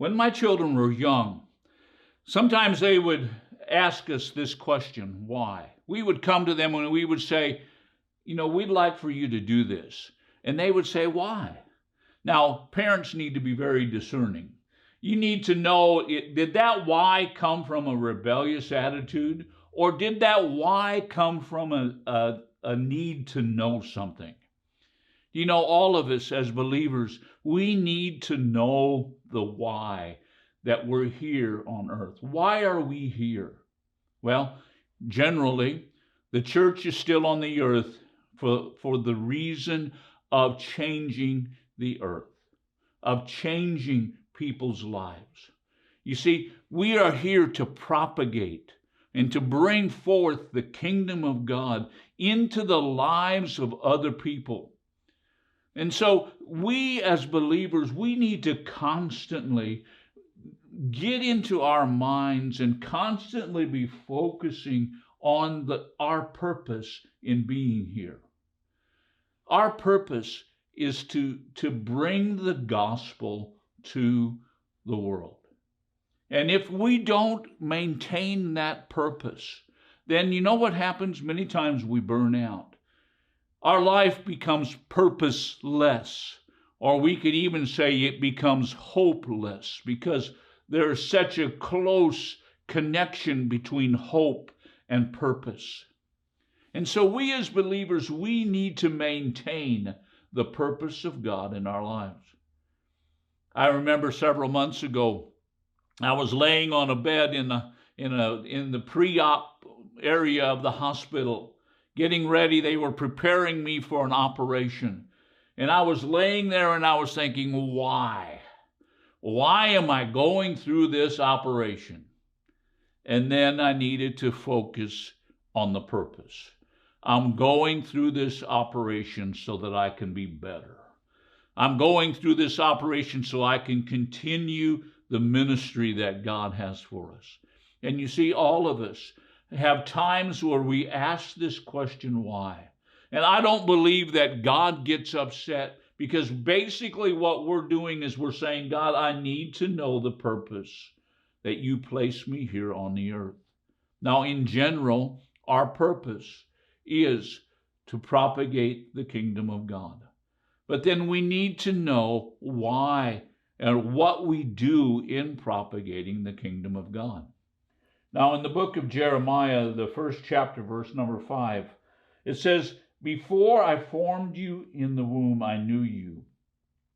When my children were young, sometimes they would ask us this question, why? We would come to them and we would say, we'd like for you to do this. And they would say, why? Now, parents need to be very discerning. You need to know, did that why come from a rebellious attitude? Or did that why come from a need to know something? All of us as believers, we need to know the why that we're here on earth. Why are we here? Well, generally, the church is still on the earth for the reason of changing the earth, of changing people's lives. You see, we are here to propagate and to bring forth the kingdom of God into the lives of other people. And so we as believers, we need to constantly get into our minds and constantly be focusing on our purpose in being here. Our purpose is to bring the gospel to the world. And if we don't maintain that purpose, then you know what happens? Many times we burn out. Our life becomes purposeless, or we could even say it becomes hopeless, because there's such a close connection between hope and purpose. And so we as believers, we need to maintain the purpose of God in our lives. I remember several months ago, I was laying on a bed in the pre-op area of the hospital, getting ready. They were preparing me for an operation. And I was laying there and I was thinking, why? Why am I going through this operation? And then I needed to focus on the purpose. I'm going through this operation so that I can be better. I'm going through this operation so I can continue the ministry that God has for us. And you see, all of us have times where we ask this question, why? And I don't believe that God gets upset, because basically what we're doing is we're saying, God, I need to know the purpose that you placed me here on the earth. Now, in general, our purpose is to propagate the kingdom of God. But then we need to know why and what we do in propagating the kingdom of God. Now, in the book of Jeremiah, the first chapter, verse number 5, it says, before I formed you in the womb, I knew you.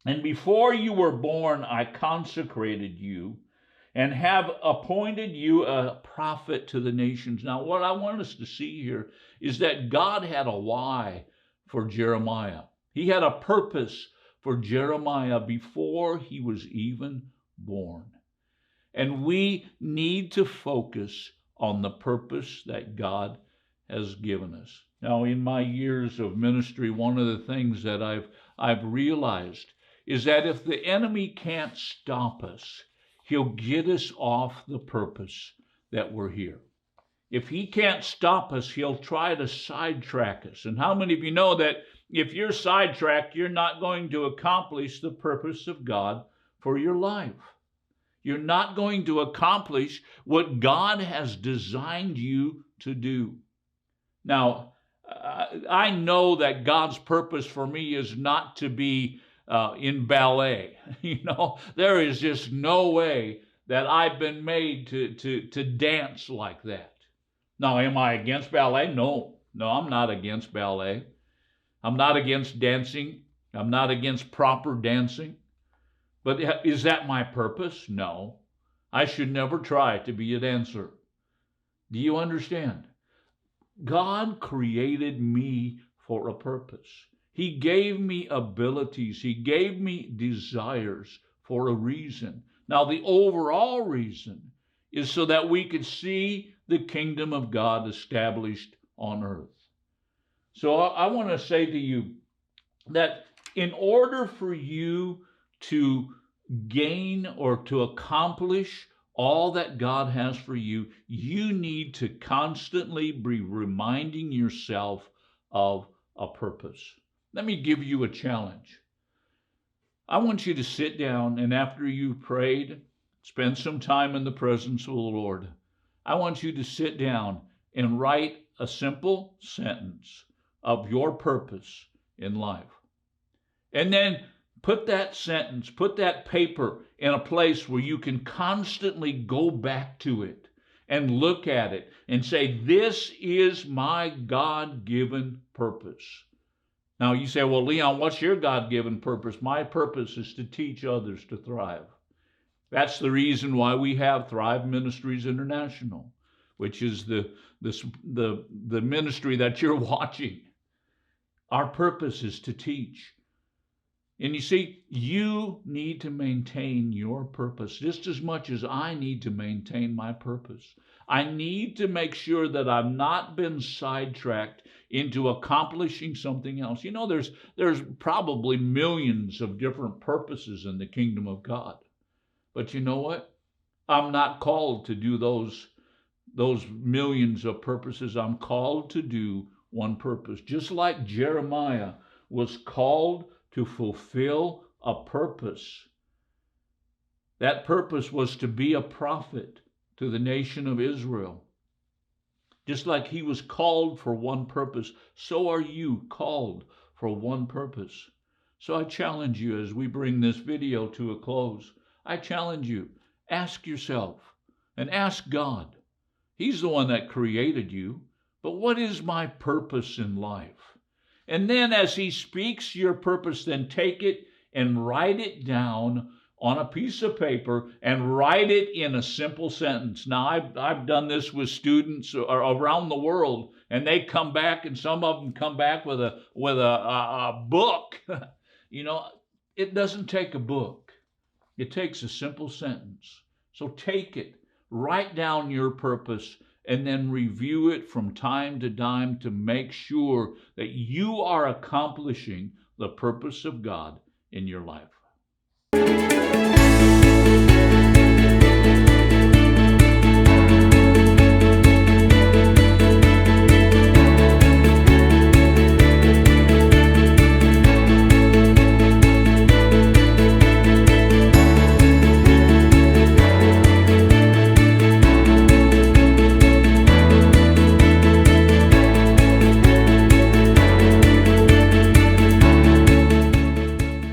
And before you were born, I consecrated you and have appointed you a prophet to the nations. Now, what I want us to see here is that God had a why for Jeremiah. He had a purpose for Jeremiah before he was even born. And we need to focus on the purpose that God has given us. Now, in my years of ministry, one of the things that I've realized is that if the enemy can't stop us, he'll get us off the purpose that we're here. If he can't stop us, he'll try to sidetrack us. And how many of you know that if you're sidetracked, you're not going to accomplish the purpose of God for your life? You're not going to accomplish what God has designed you to do. Now, I know that God's purpose for me is not to be in ballet. There is just no way that I've been made to dance like that. Now, am I against ballet? No, I'm not against ballet. I'm not against dancing. I'm not against proper dancing. But is that my purpose? No. I should never try to be a dancer. Do you understand? God created me for a purpose. He gave me abilities. He gave me desires for a reason. Now, the overall reason is so that we could see the kingdom of God established on earth. So I want to say to you that in order for you to gain or to accomplish all that God has for you, you need to constantly be reminding yourself of a purpose. Let me give you a challenge. I want you to sit down, and after you've prayed, Spend some time in the presence of the Lord. I want you to sit down and write a simple sentence of your purpose in life. And then put that sentence, put that paper in a place where you can constantly go back to it and look at it and say, this is my God-given purpose. Now you say, well, Leon, what's your God-given purpose? My purpose is to teach others to thrive. That's the reason why we have Thrive Ministries International, which is the ministry that you're watching. Our purpose is to teach. And you see, you need to maintain your purpose just as much as I need to maintain my purpose. I need to make sure that I've not been sidetracked into accomplishing something else. You know, there's probably millions of different purposes in the kingdom of God. But you know what? I'm not called to do those millions of purposes. I'm called to do one purpose. Just like Jeremiah was called to fulfill a purpose. That purpose was to be a prophet to the nation of Israel. Just like he was called for one purpose, so are you called for one purpose. So I challenge you as we bring this video to a close, I challenge you, ask yourself and ask God. He's the one that created you, but what is my purpose in life? And then as he speaks your purpose, then take it and write it down on a piece of paper and write it in a simple sentence. Now, I've done this with students around the world, and they come back, and some of them come back with a book. You know, it doesn't take a book. It takes a simple sentence. So take it, write down your purpose, and then review it from time to time to make sure that you are accomplishing the purpose of God in your life.